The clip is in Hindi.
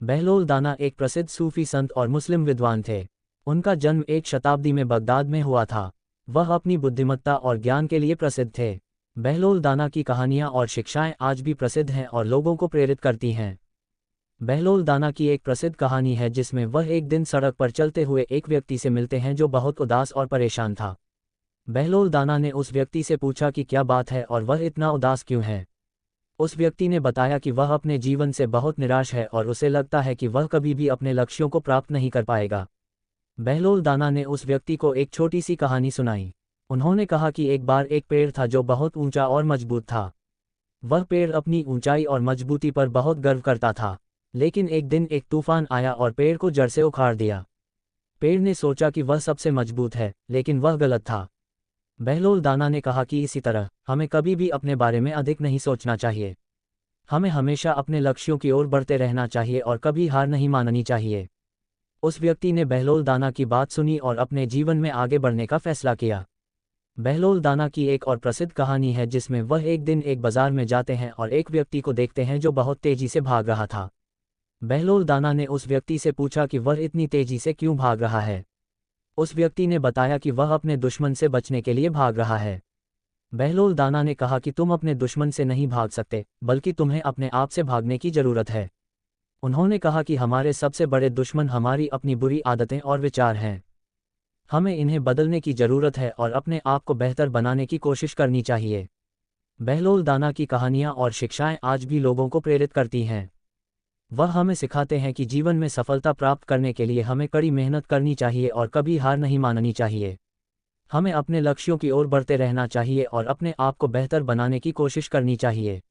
बहलोल दाना एक प्रसिद्ध सूफी संत और मुस्लिम विद्वान थे। उनका जन्म एक शताब्दी में बगदाद में हुआ था। वह अपनी बुद्धिमत्ता और ज्ञान के लिए प्रसिद्ध थे। बहलोल दाना की कहानियाँ और शिक्षाएं आज भी प्रसिद्ध हैं और लोगों को प्रेरित करती हैं। बहलोल दाना की एक प्रसिद्ध कहानी है जिसमें वह एक दिन सड़क पर चलते हुए एक व्यक्ति से मिलते हैं जो बहुत उदास और परेशान था। बहलोल दाना ने उस व्यक्ति से पूछा कि क्या बात है और वह इतना उदास क्यों है। उस व्यक्ति ने बताया कि वह अपने जीवन से बहुत निराश है और उसे लगता है कि वह कभी भी अपने लक्ष्यों को प्राप्त नहीं कर पाएगा। बहलोल दाना ने उस व्यक्ति को एक छोटी सी कहानी सुनाई। उन्होंने कहा कि एक बार एक पेड़ था जो बहुत ऊंचा और मजबूत था। वह पेड़ अपनी ऊंचाई और मजबूती पर बहुत गर्व करता था, लेकिन एक दिन एक तूफान आया और पेड़ को जड़ से उखाड़ दिया। पेड़ ने सोचा कि वह सबसे मजबूत है, लेकिन वह गलत था। बहलोल दाना ने कहा कि इसी तरह हमें कभी भी अपने बारे में अधिक नहीं सोचना चाहिए। हमें हमेशा अपने लक्ष्यों की ओर बढ़ते रहना चाहिए और कभी हार नहीं माननी चाहिए। उस व्यक्ति ने बहलोल दाना की बात सुनी और अपने जीवन में आगे बढ़ने का फैसला किया। बहलोल दाना की एक और प्रसिद्ध कहानी है जिसमें वह एक दिन एक बाजार में जाते हैं और एक व्यक्ति को देखते हैं जो बहुत तेजी से भाग रहा था। बहलोल दाना ने उस व्यक्ति से पूछा कि वह इतनी तेजी से क्यों भाग रहा है। उस व्यक्ति ने बताया कि वह अपने दुश्मन से बचने के लिए भाग रहा है। बहलोल दाना ने कहा कि तुम अपने दुश्मन से नहीं भाग सकते, बल्कि तुम्हें अपने आप से भागने की जरूरत है। उन्होंने कहा कि हमारे सबसे बड़े दुश्मन हमारी अपनी बुरी आदतें और विचार हैं। हमें इन्हें बदलने की जरूरत है और अपने आप को बेहतर बनाने की कोशिश करनी चाहिए। बहलोल दाना की कहानियाँ और शिक्षाएं आज भी लोगों को प्रेरित करती हैं। वह हमें सिखाते हैं कि जीवन में सफलता प्राप्त करने के लिए हमें कड़ी मेहनत करनी चाहिए और कभी हार नहीं माननी चाहिए। हमें अपने लक्ष्यों की ओर बढ़ते रहना चाहिए और अपने आप को बेहतर बनाने की कोशिश करनी चाहिए।